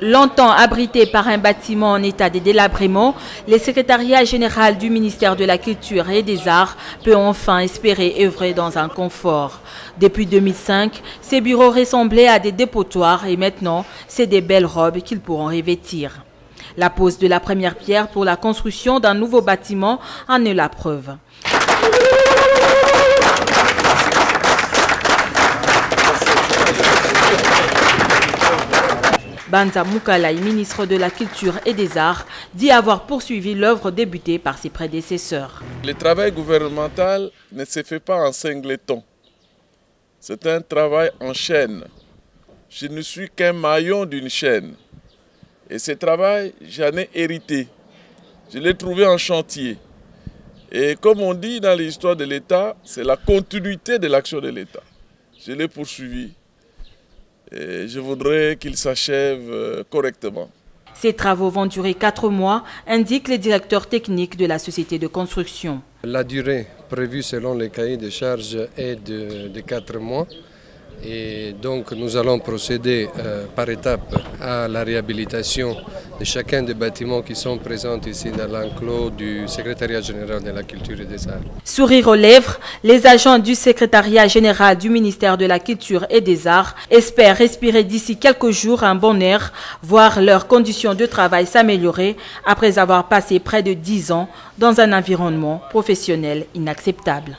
Longtemps abrité par un bâtiment en état de délabrement, le secrétariat général du ministère de la Culture et des Arts peut enfin espérer œuvrer dans un confort. Depuis 2005, ces bureaux ressemblaient à des dépotoirs et maintenant, c'est des belles robes qu'ils pourront revêtir. La pose de la première pierre pour la construction d'un nouveau bâtiment en est la preuve. Banza Moukalay, ministre de la Culture et des Arts, dit avoir poursuivi l'œuvre débutée par ses prédécesseurs. Le travail gouvernemental ne se fait pas en singleton. C'est un travail en chaîne. Je ne suis qu'un maillon d'une chaîne. Et ce travail, j'en ai hérité. Je l'ai trouvé en chantier. Et comme on dit dans l'histoire de l'État, c'est la continuité de l'action de l'État. Je l'ai poursuivi. Et je voudrais qu'il s'achève correctement. Ces travaux vont durer 4 mois, indique le directeur technique de la société de construction. La durée prévue selon les cahiers de charges est de 4 mois. Et donc nous allons procéder par étapes à la réhabilitation de chacun des bâtiments qui sont présents ici dans l'enclos du secrétariat général de la Culture et des Arts. Sourire aux lèvres, les agents du secrétariat général du ministère de la Culture et des Arts espèrent respirer d'ici quelques jours un bon air, voir leurs conditions de travail s'améliorer après avoir passé près de 10 ans dans un environnement professionnel inacceptable.